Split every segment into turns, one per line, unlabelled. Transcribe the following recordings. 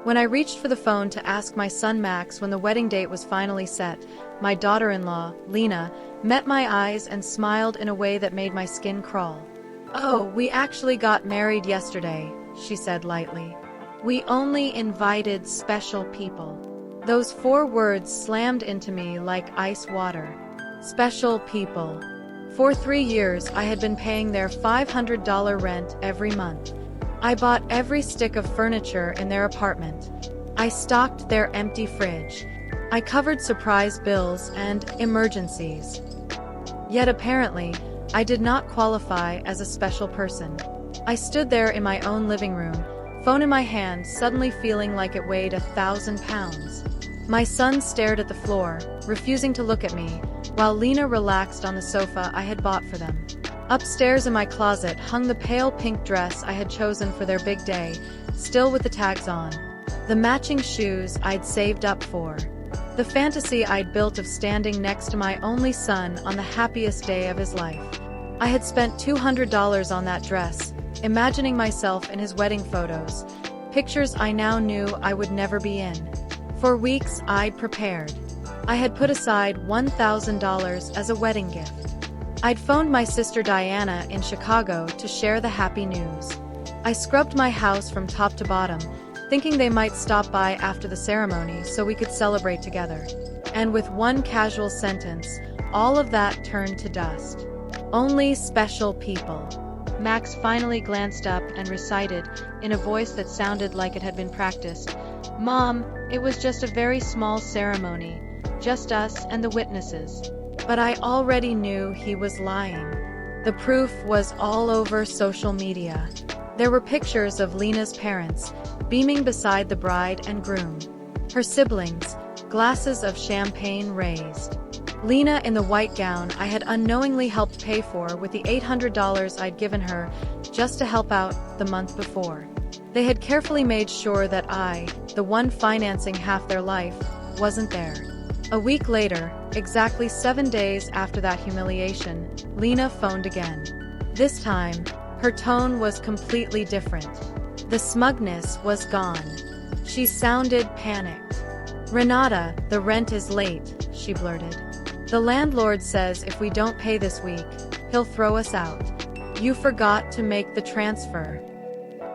When I reached for the phone to ask my son Max when the wedding date was finally set, my daughter-in-law, Lena, met my eyes and smiled in a way that made my skin crawl. "Oh, we actually got married yesterday," she said lightly. "We only invited special people." Those 4 words slammed into me like ice water. Special people. For 3 years, I had been paying their $500 rent every month. I bought every stick of furniture in their apartment. I stocked their empty fridge. I covered surprise bills and emergencies. Yet apparently, I did not qualify as a special person. I stood there in my own living room, phone in my hand, suddenly feeling like it weighed 1,000 pounds. My son stared at the floor, refusing to look at me, while Lena relaxed on the sofa I had bought for them. Upstairs in my closet hung the pale pink dress I had chosen for their big day, still with the tags on. The matching shoes I'd saved up for. The fantasy I'd built of standing next to my only son on the happiest day of his life. I had spent $200 on that dress, imagining myself in his wedding photos, pictures I now knew I would never be in. For weeks I'd prepared. I had put aside $1,000 as a wedding gift. I'd phoned my sister Diana in Chicago to share the happy news. I scrubbed my house from top to bottom, thinking they might stop by after the ceremony so we could celebrate together. And with one casual sentence, all of that turned to dust. "Only special people." Max finally glanced up and recited, in a voice that sounded like it had been practiced, "Mom, it was just a very small ceremony, just us and the witnesses." But I already knew he was lying. The proof was all over social media. There were pictures of Lena's parents, beaming beside the bride and groom. Her siblings, glasses of champagne raised. Lena in the white gown I had unknowingly helped pay for with the $800 I'd given her just to help out the month before. They had carefully made sure that I, the one financing half their life, wasn't there. A week later, exactly 7 days after that humiliation, Lena phoned again. This time, her tone was completely different. The smugness was gone. She sounded panicked. "Renata, the rent is late," she blurted. "The landlord says if we don't pay this week, he'll throw us out. You forgot to make the transfer."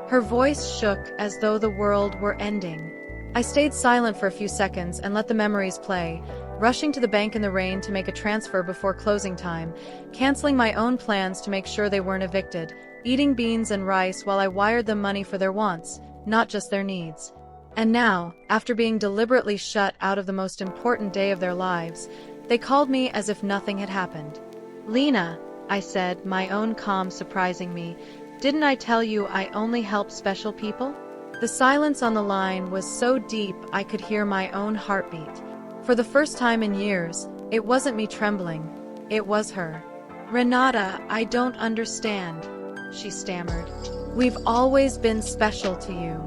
Her voice shook as though the world were ending. I stayed silent for a few seconds and let the memories play, rushing to the bank in the rain to make a transfer before closing time, canceling my own plans to make sure they weren't evicted, eating beans and rice while I wired them money for their wants, not just their needs. And now, after being deliberately shut out of the most important day of their lives, they called me as if nothing had happened. "Lena," I said, my own calm surprising me, "didn't I tell you I only help special people?" The silence on the line was so deep I could hear my own heartbeat. For the first time in years, it wasn't me trembling, it was her. "Renata, I don't understand," she stammered. "We've always been special to you.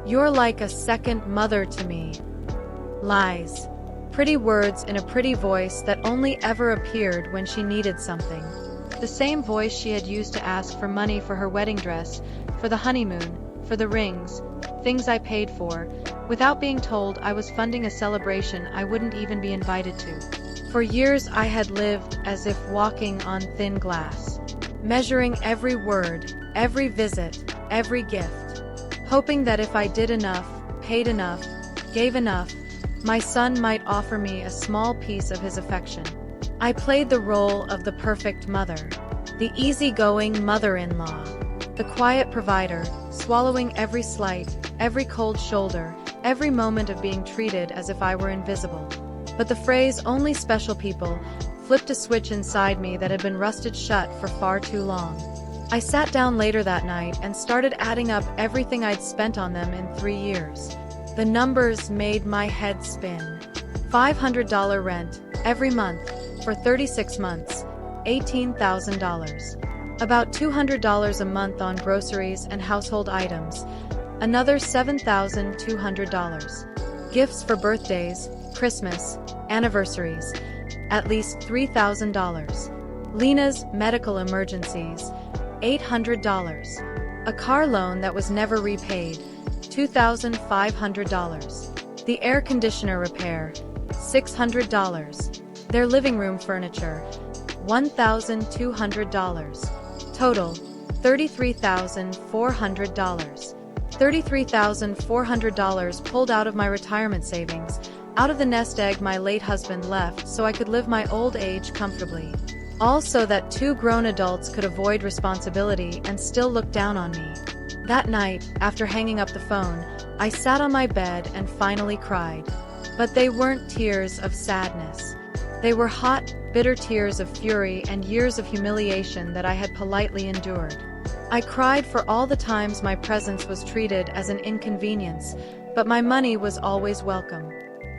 You're like a second mother to me." Lies. Pretty words in a pretty voice that only ever appeared when she needed something. The same voice she had used to ask for money for her wedding dress, for the honeymoon, for the rings, things I paid for, without being told I was funding a celebration I wouldn't even be invited to. For years I had lived as if walking on thin glass, measuring every word, every visit, every gift, hoping that if I did enough, paid enough, gave enough, my son might offer me a small piece of his affection. I played the role of the perfect mother, the easygoing mother-in-law, the quiet provider, swallowing every slight, every cold shoulder, every moment of being treated as if I were invisible. But the phrase "only special people" flipped a switch inside me that had been rusted shut for far too long. I sat down later that night and started adding up everything I'd spent on them in 3 years. The numbers made my head spin. $500 rent, every month, for 36 months, $18,000. About $200 a month on groceries and household items, another $7,200. Gifts for birthdays, Christmas, anniversaries, at least $3,000. Lena's medical emergencies, $800. A car loan that was never repaid, $2,500. The air conditioner repair, $600. Their living room furniture, $1,200. Total, $33,400. $33,400 pulled out of my retirement savings, out of the nest egg my late husband left so I could live my old age comfortably. All so that two grown adults could avoid responsibility and still look down on me. That night, after hanging up the phone, I sat on my bed and finally cried. But they weren't tears of sadness. They were hot, bitter tears of fury and years of humiliation that I had politely endured. I cried for all the times my presence was treated as an inconvenience, but my money was always welcome.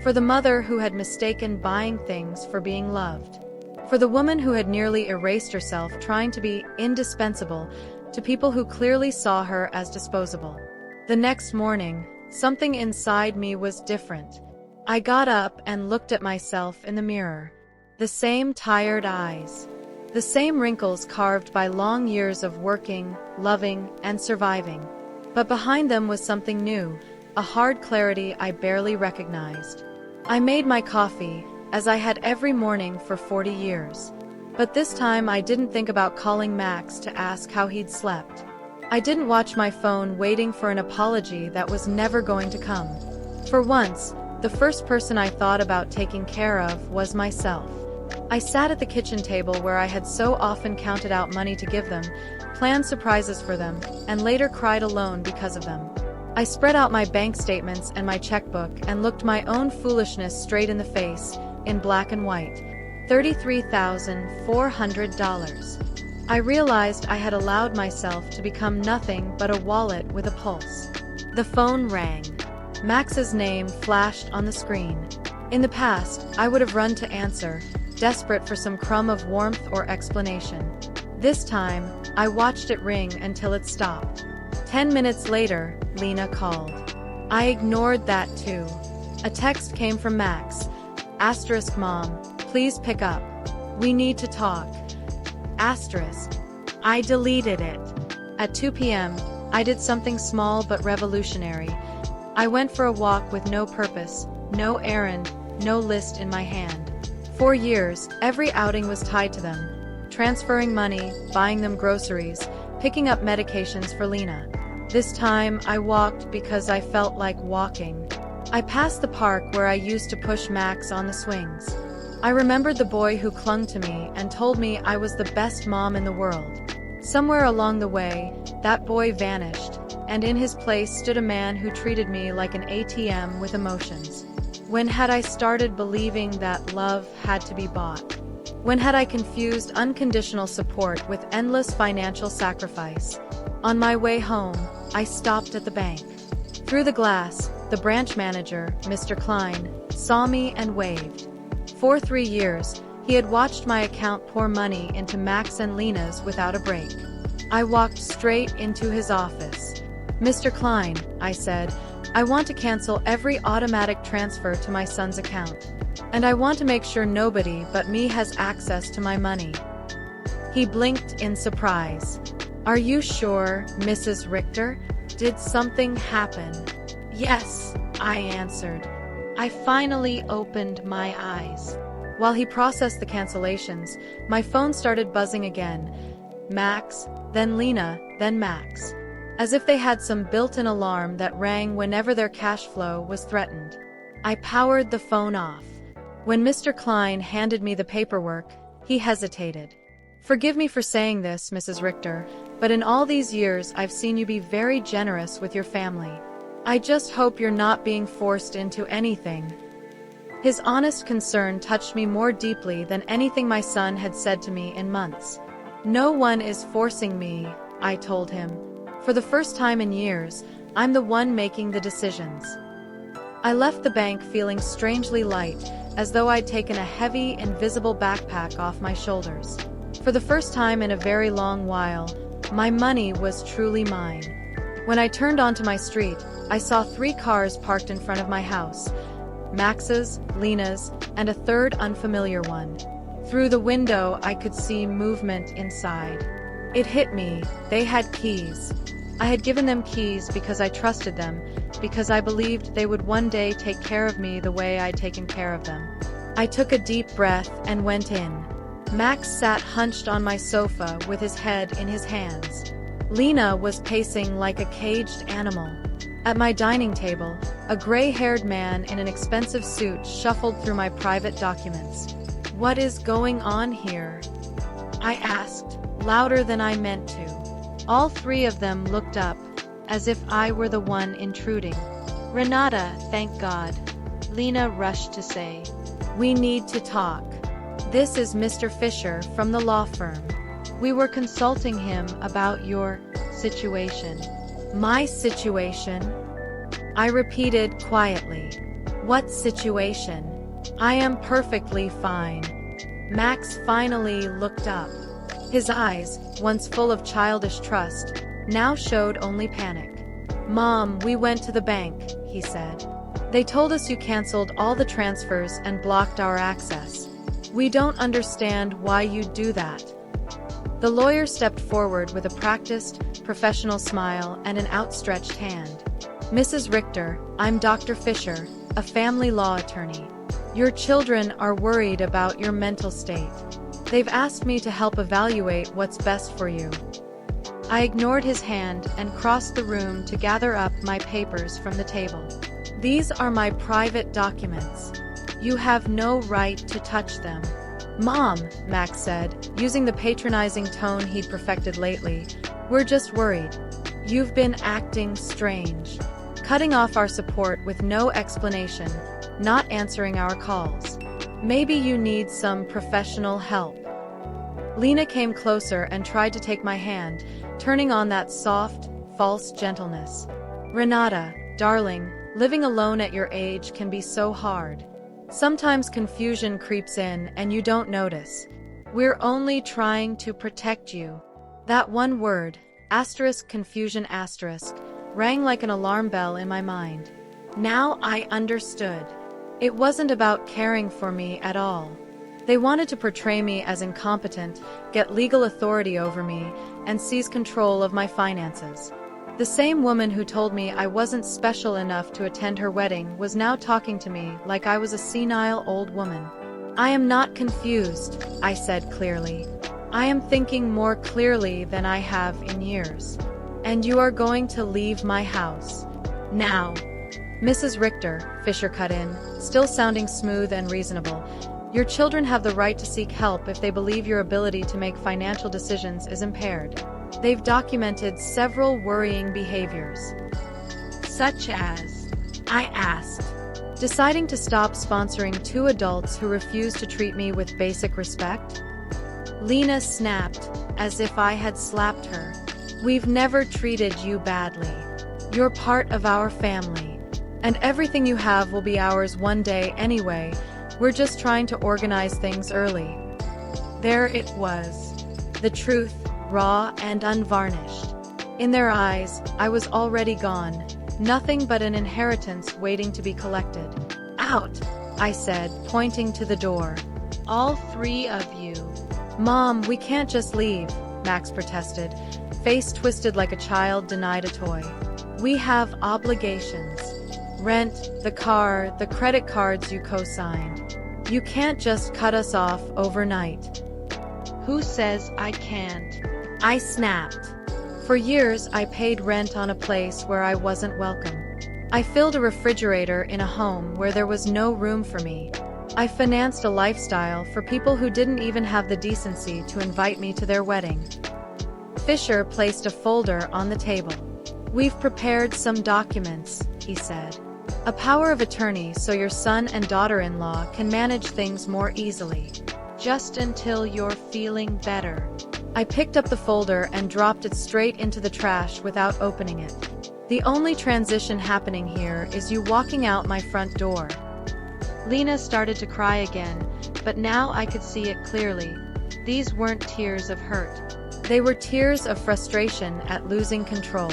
For the mother who had mistaken buying things for being loved. For the woman who had nearly erased herself trying to be indispensable to people who clearly saw her as disposable. The next morning, something inside me was different. I got up and looked at myself in the mirror. The same tired eyes. The same wrinkles carved by long years of working, loving, and surviving. But behind them was something new, a hard clarity I barely recognized. I made my coffee, as I had every morning for 40 years. But this time I didn't think about calling Max to ask how he'd slept. I didn't watch my phone waiting for an apology that was never going to come. For once, the first person I thought about taking care of was myself. I sat at the kitchen table where I had so often counted out money to give them, planned surprises for them, and later cried alone because of them. I spread out my bank statements and my checkbook and looked my own foolishness straight in the face, in black and white. $33,400. I realized I had allowed myself to become nothing but a wallet with a pulse. The phone rang. Max's name flashed on the screen. In the past, I would have run to answer, desperate for some crumb of warmth or explanation. This time, I watched it ring until it stopped. 10 minutes later, Lena called. I ignored that too. A text came from Max. Asterisk mom, please pick up. We need to talk. Asterisk. I deleted it. At 2 p.m., I did something small but revolutionary. I went for a walk with no purpose, no errand, no list in my hand. For years, every outing was tied to them. Transferring money, buying them groceries, picking up medications for Lena. This time, I walked because I felt like walking. I passed the park where I used to push Max on the swings. I remembered the boy who clung to me and told me I was the best mom in the world. Somewhere along the way, that boy vanished, and in his place stood a man who treated me like an ATM with emotions. When had I started believing that love had to be bought? When had I confused unconditional support with endless financial sacrifice? On my way home, I stopped at the bank. Through the glass, the branch manager, Mr. Klein, saw me and waved. For 3 years, he had watched my account pour money into Max and Lena's without a break. I walked straight into his office. Mr. Klein, I said, I want to cancel every automatic transfer to my son's account. And I want to make sure nobody but me has access to my money. He blinked in surprise. Are you sure, Mrs. Richter? Did something happen? Yes, I answered. I finally opened my eyes. While he processed the cancellations, my phone started buzzing again. Max, then Lena, then Max. As if they had some built-in alarm that rang whenever their cash flow was threatened. I powered the phone off. When Mr. Klein handed me the paperwork, he hesitated. Forgive me for saying this, Mrs. Richter, but in all these years I've seen you be very generous with your family. I just hope you're not being forced into anything. His honest concern touched me more deeply than anything my son had said to me in months. No one is forcing me, I told him. For the first time in years, I'm the one making the decisions. I left the bank feeling strangely light, as though I'd taken a heavy, invisible backpack off my shoulders. For the first time in a very long while, my money was truly mine. When I turned onto my street, I saw 3 cars parked in front of my house. Max's, Lena's, and a third unfamiliar one. Through the window, I could see movement inside. It hit me, they had keys. I had given them keys because I trusted them, because I believed they would one day take care of me the way I'd taken care of them. I took a deep breath and went in. Max sat hunched on my sofa with his head in his hands. Lena was pacing like a caged animal. At my dining table, a gray-haired man in an expensive suit shuffled through my private documents. "What is going on here?" I asked, louder than I meant to. All three of them looked up, as if I were the one intruding. "Renata, thank God," Lena rushed to say. "We need to talk. This is Mr. Fisher from the law firm. We were consulting him about your situation." "My situation?" I repeated quietly. "What situation? I am perfectly fine." Max finally looked up. His eyes, once full of childish trust, now showed only panic. "Mom, we went to the bank," he said. "They told us you canceled all the transfers and blocked our access. We don't understand why you'd do that." The lawyer stepped forward with a practiced, professional smile and an outstretched hand. "Mrs. Richter, I'm Dr. Fisher, a family law attorney. Your children are worried about your mental state. They've asked me to help evaluate what's best for you." I ignored his hand and crossed the room to gather up my papers from the table. "These are my private documents. You have no right to touch them." "Mom," Max said, using the patronizing tone he'd perfected lately, "we're just worried. You've been acting strange. Cutting off our support with no explanation, not answering our calls. Maybe you need some professional help." Lena came closer and tried to take my hand, turning on that soft, false gentleness. "Renata, darling, living alone at your age can be so hard. Sometimes confusion creeps in and you don't notice. We're only trying to protect you." That one word, confusion, rang like an alarm bell in my mind. Now I understood. It wasn't about caring for me at all. They wanted to portray me as incompetent, get legal authority over me, and seize control of my finances. The same woman who told me I wasn't special enough to attend her wedding was now talking to me like I was a senile old woman. "I am not confused," I said clearly. "I am thinking more clearly than I have in years. And you are going to leave my house. Now." "Mrs. Richter," Fisher cut in, still sounding smooth and reasonable, "your children have the right to seek help if they believe your ability to make financial decisions is impaired. They've documented several worrying behaviors." "Such as?" I asked. "Deciding to stop sponsoring two adults who refuse to treat me with basic respect." Lena snapped, as if I had slapped her. "We've never treated you badly. You're part of our family. And everything you have will be ours one day anyway. We're just trying to organize things early." There it was. The truth, raw and unvarnished. In their eyes, I was already gone, nothing but an inheritance waiting to be collected. "Out," I said, pointing to the door. "All three of you." "Mom, we can't just leave," Max protested, face twisted like a child denied a toy. "We have obligations. Rent, the car, the credit cards you co-signed. You can't just cut us off overnight." "Who says I can't?" I snapped. For years, I paid rent on a place where I wasn't welcome. I filled a refrigerator in a home where there was no room for me. I financed a lifestyle for people who didn't even have the decency to invite me to their wedding. Fisher placed a folder on the table. "We've prepared some documents," he said. "A power of attorney so your son and daughter-in-law can manage things more easily. Just until you're feeling better." I picked up the folder and dropped it straight into the trash without opening it. "The only transition happening here is you walking out my front door." Lena started to cry again, but now I could see it clearly. These weren't tears of hurt. They were tears of frustration at losing control.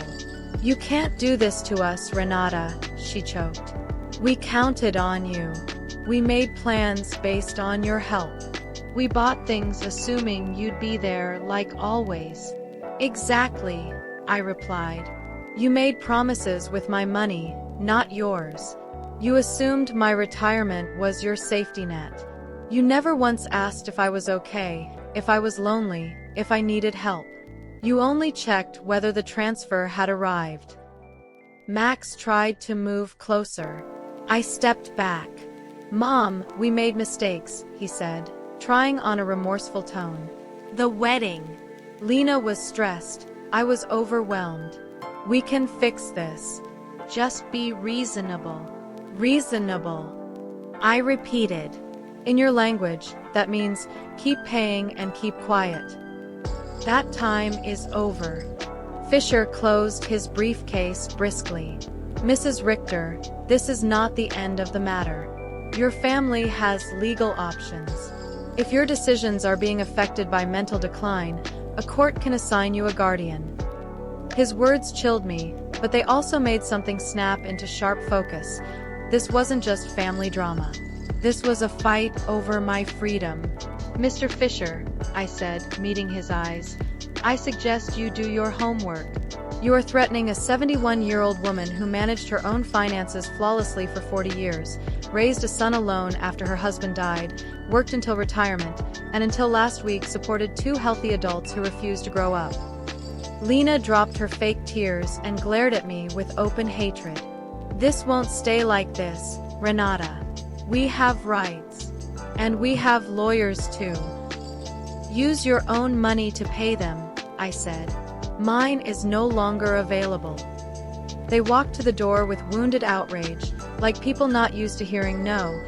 "You can't do this to us, Renata," she choked. "We counted on you. We made plans based on your help. We bought things assuming you'd be there like always." "Exactly," I replied. You made promises with my money, not yours. You assumed my retirement was your safety net. You never once asked if I was okay, if I was lonely, if I needed help. You only checked whether the transfer had arrived. Max tried to move closer. I stepped back. Mom, we made mistakes, he said, trying on a remorseful tone. The wedding. Lena was stressed. I was overwhelmed. We can fix this. Just be reasonable. Reasonable. I repeated. In your language, that means keep paying and keep quiet. That time is over. Fisher closed his briefcase briskly. Mrs. Richter, this is not the end of the matter. Your family has legal options. If your decisions are being affected by mental decline, a court can assign you a guardian. His words chilled me, but they also made something snap into sharp focus. This wasn't just family drama. This was a fight over my freedom. Mr. Fisher, I said, meeting his eyes, I suggest you do your homework. You are threatening a 71-year-old woman who managed her own finances flawlessly for 40 years, raised a son alone after her husband died, worked until retirement, and until last week supported 2 healthy adults who refused to grow up. Lena dropped her fake tears and glared at me with open hatred. This won't stay like this, Renata. We have rights. And we have lawyers too. Use your own money to pay them, I said. Mine is no longer available. They walked to the door with wounded outrage, like people not used to hearing no.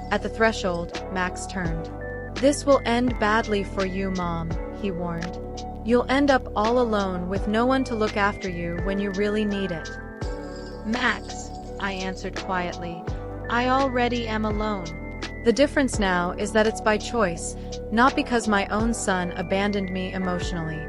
At the threshold, Max turned. This will end badly for you, Mom, he warned. You'll end up all alone with no one to look after you when you really need it. Max, I answered quietly, I already am alone. The difference now is that it's by choice, not because my own son abandoned me emotionally.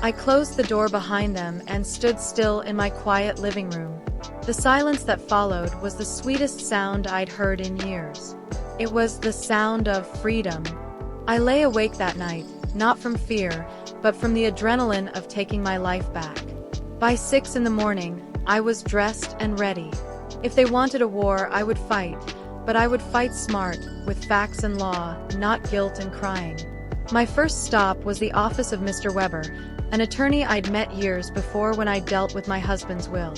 I closed the door behind them and stood still in my quiet living room. The silence that followed was the sweetest sound I'd heard in years. It was the sound of freedom. I lay awake that night, not from fear, but from the adrenaline of taking my life back. By 6 in the morning, I was dressed and ready. If they wanted a war, I would fight, but I would fight smart, with facts and law, not guilt and crying. My first stop was the office of Mr. Weber, an attorney I'd met years before when I dealt with my husband's will.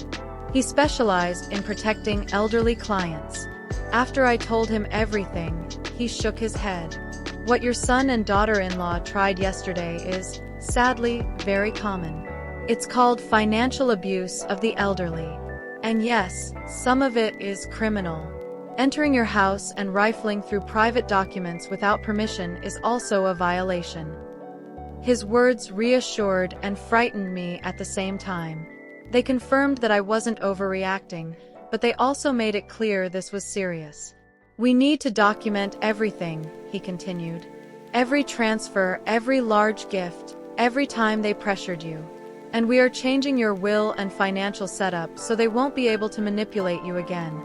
He specialized in protecting elderly clients. After I told him everything, he shook his head. What your son and daughter-in-law tried yesterday is, sadly, very common. It's called financial abuse of the elderly. And yes, some of it is criminal. Entering your house and rifling through private documents without permission is also a violation. His words reassured and frightened me at the same time. They confirmed that I wasn't overreacting, but they also made it clear this was serious. We need to document everything, he continued. Every transfer, every large gift, every time they pressured you. And we are changing your will and financial setup so they won't be able to manipulate you again.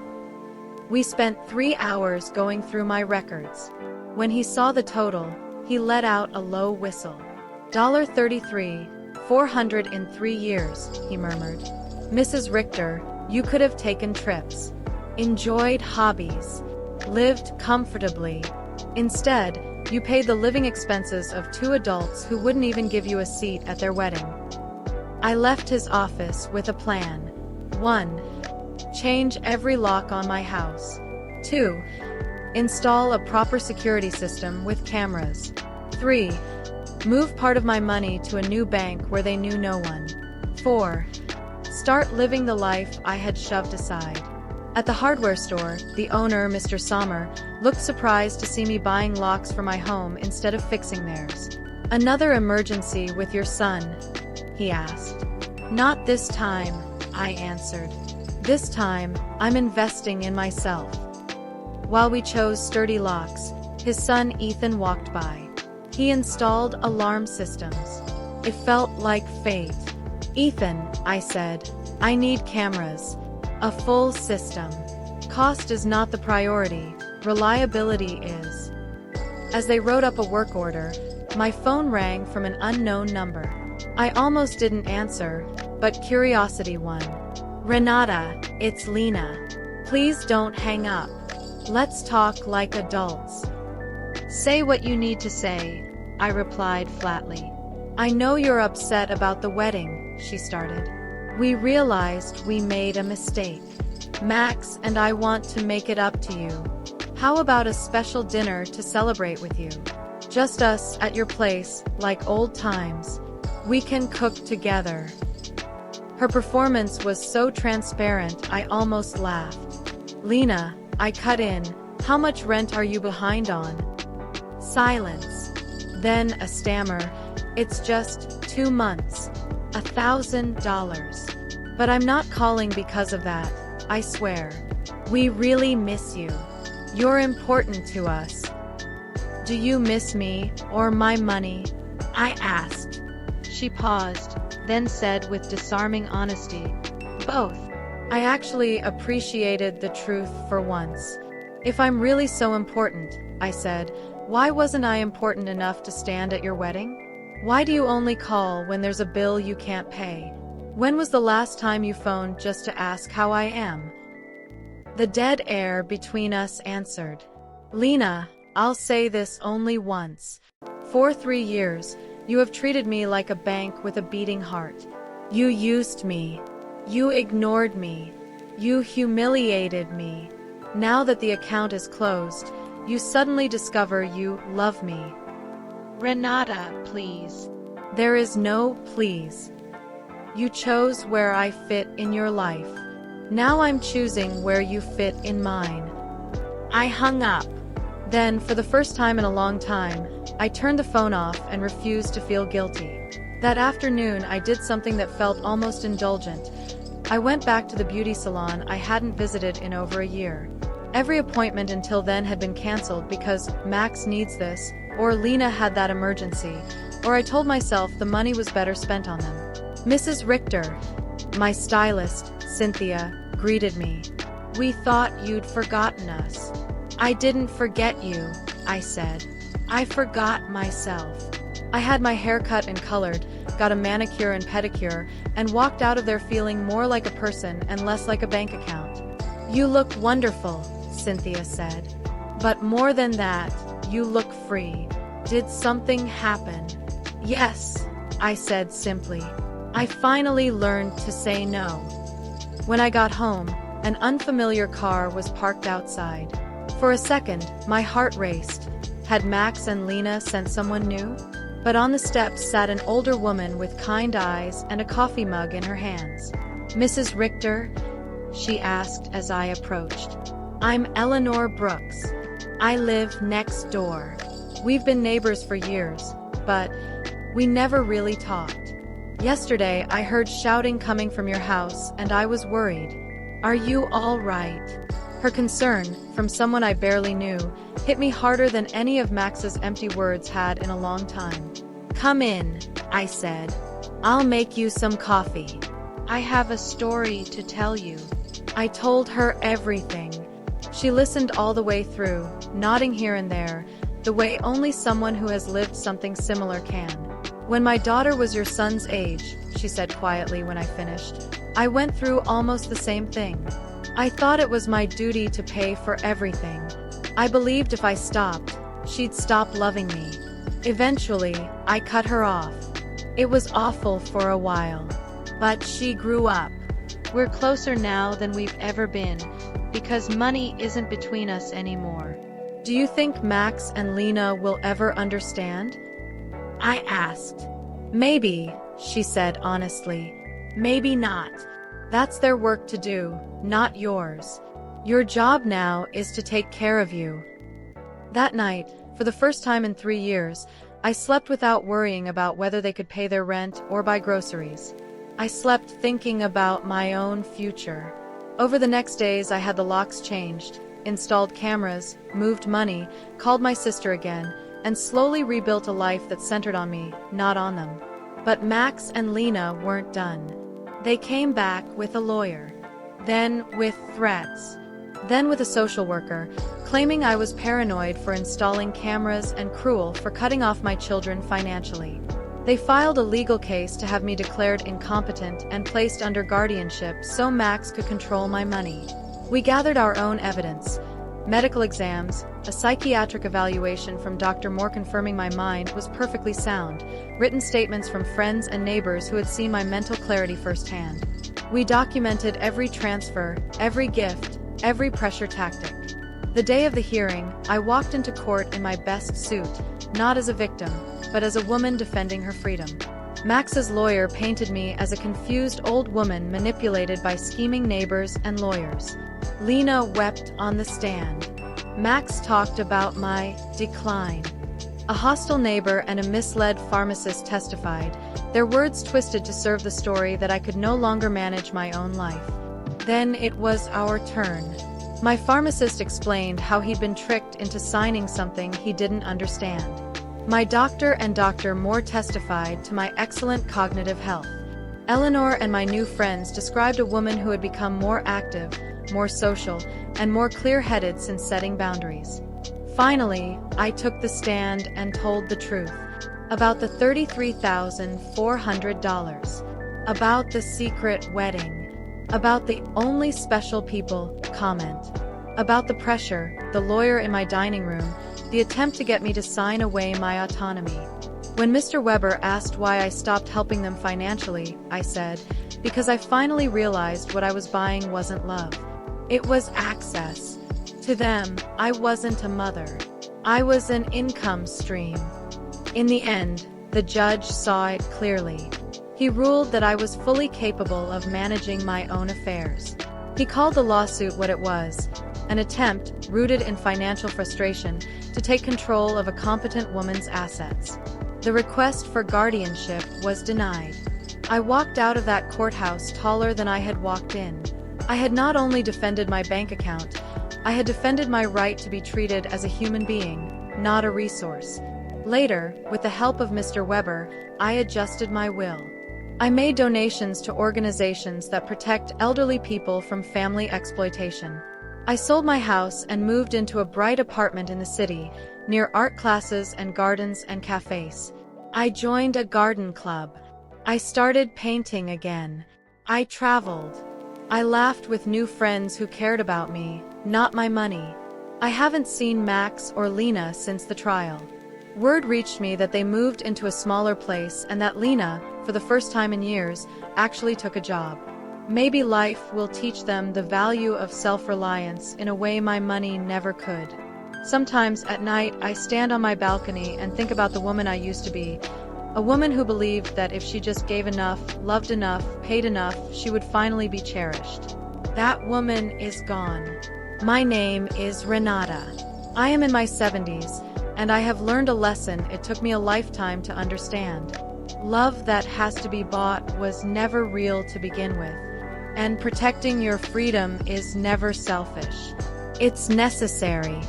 We spent 3 hours going through my records. When he saw the total, he let out a low whistle. $33, 403 years, he murmured. Mrs. Richter, you could have taken trips, enjoyed hobbies, lived comfortably. Instead, you paid the living expenses of 2 adults who wouldn't even give you a seat at their wedding. I left his office with a plan. 1. Change every lock on my house. 2. Install a proper security system with cameras. 3. Move part of my money to a new bank where they knew no one. 4. Start living the life I had shoved aside. At the hardware store, the owner, Mr. Sommer, looked surprised to see me buying locks for my home instead of fixing theirs. Another emergency with your son? He asked. Not this time, I answered. This time, I'm investing in myself. While we chose sturdy locks, his son Ethan walked by. He installed alarm systems. It felt like fate. Ethan, I said, I need cameras. A full system. Cost is not the priority, reliability is. As they wrote up a work order, my phone rang from an unknown number. I almost didn't answer, but curiosity won. Renata, it's Lena. Please don't hang up. Let's talk like adults. Say what you need to say, I replied flatly. I know you're upset about the wedding, she started. We realized we made a mistake. Max and I want to make it up to you. How about a special dinner to celebrate with you? Just us at your place, like old times. We can cook together. Her performance was so transparent I almost laughed. Lena, I cut in, how much rent are you behind on? Silence. Then a stammer, it's just 2 months. $1,000. But I'm not calling because of that, I swear. We really miss you. You're important to us. Do you miss me, or my money? I asked. She paused, then said with disarming honesty, both. I actually appreciated the truth for once. If I'm really so important, I said, why wasn't I important enough to stand at your wedding? Why do you only call when there's a bill you can't pay? When was the last time you phoned just to ask how I am? The dead air between us answered. Lena, I'll say this only once. For 3 years, you have treated me like a bank with a beating heart. You used me. You ignored me. You humiliated me. Now that the account is closed, you suddenly discover you love me. Renata, please. There is no please. You chose where I fit in your life. Now I'm choosing where you fit in mine. I hung up. Then, for the first time in a long time, I turned the phone off and refused to feel guilty. That afternoon, I did something that felt almost indulgent. I went back to the beauty salon I hadn't visited in over a year. Every appointment until then had been canceled because Max needs this, or Lena had that emergency, or I told myself the money was better spent on them. Mrs. Richter, my stylist, Cynthia, greeted me. We thought you'd forgotten us. I didn't forget you, I said. I forgot myself. I had my hair cut and colored, got a manicure and pedicure, and walked out of there feeling more like a person and less like a bank account. You look wonderful, Cynthia said. But more than that, you look free. Did something happen? Yes, I said simply. I finally learned to say no. When I got home, an unfamiliar car was parked outside. For a second, my heart raced. Had Max and Lena sent someone new? But on the steps sat an older woman with kind eyes and a coffee mug in her hands. Mrs. Richter? She asked as I approached. I'm Eleanor Brooks. I live next door. We've been neighbors for years, but we never really talked. Yesterday, I heard shouting coming from your house, and I was worried. Are you all right? Her concern, from someone I barely knew, hit me harder than any of Max's empty words had in a long time. Come in, I said. I'll make you some coffee. I have a story to tell you. I told her everything. She listened all the way through, nodding here and there, the way only someone who has lived something similar can. When my daughter was your son's age, she said quietly when I finished, I went through almost the same thing. I thought it was my duty to pay for everything. I believed if I stopped, she'd stop loving me. Eventually, I cut her off. It was awful for a while. But she grew up. We're closer now than we've ever been, because money isn't between us anymore. Do you think Max and Lena will ever understand? I asked. Maybe, she said honestly. Maybe not. That's their work to do, not yours. Your job now is to take care of you. That night, for the first time in 3 years, I slept without worrying about whether they could pay their rent or buy groceries. I slept thinking about my own future. Over the next days, I had the locks changed, installed cameras, moved money, called my sister again, and slowly rebuilt a life that centered on me, not on them. But Max and Lena weren't done. They came back with a lawyer. Then with threats. Then with a social worker, claiming I was paranoid for installing cameras and cruel for cutting off my children financially. They filed a legal case to have me declared incompetent and placed under guardianship so Max could control my money. We gathered our own evidence, medical exams, a psychiatric evaluation from Dr. Moore confirming my mind was perfectly sound, written statements from friends and neighbors who had seen my mental clarity firsthand. We documented every transfer, every gift, every pressure tactic. The day of the hearing, I walked into court in my best suit, not as a victim, but as a woman defending her freedom. Max's lawyer painted me as a confused old woman manipulated by scheming neighbors and lawyers. Lena wept on the stand. Max talked about my decline. A hostile neighbor and a misled pharmacist testified, their words twisted to serve the story that I could no longer manage my own life. Then it was our turn. My pharmacist explained how he'd been tricked into signing something he didn't understand. My doctor and Dr. Moore testified to my excellent cognitive health. Eleanor and my new friends described a woman who had become more active, more social, and more clear-headed since setting boundaries. Finally, I took the stand and told the truth. About the $33,400. About the secret wedding. About the only special people comment. About the pressure, the lawyer in my dining room, the attempt to get me to sign away my autonomy. When Mr. Weber asked why I stopped helping them financially, I said, because I finally realized what I was buying wasn't love. It was access. To them, I wasn't a mother. I was an income stream. In the end, the judge saw it clearly. He ruled that I was fully capable of managing my own affairs. He called the lawsuit what it was, an attempt, rooted in financial frustration, to take control of a competent woman's assets. The request for guardianship was denied. I walked out of that courthouse taller than I had walked in. I had not only defended my bank account, I had defended my right to be treated as a human being, not a resource. Later, with the help of Mr. Weber, I adjusted my will. I made donations to organizations that protect elderly people from family exploitation. I sold my house and moved into a bright apartment in the city, near art classes and gardens and cafes. I joined a garden club. I started painting again. I traveled. I laughed with new friends who cared about me, not my money. I haven't seen Max or Lena since the trial. Word reached me that they moved into a smaller place and that Lena, for the first time in years, actually took a job. Maybe life will teach them the value of self-reliance in a way my money never could. Sometimes at night I stand on my balcony and think about the woman I used to be, a woman who believed that if she just gave enough, loved enough, paid enough, she would finally be cherished. That woman is gone. My name is Renata. I am in my 70s, and I have learned a lesson it took me a lifetime to understand. Love that has to be bought was never real to begin with. And protecting your freedom is never selfish. It's necessary.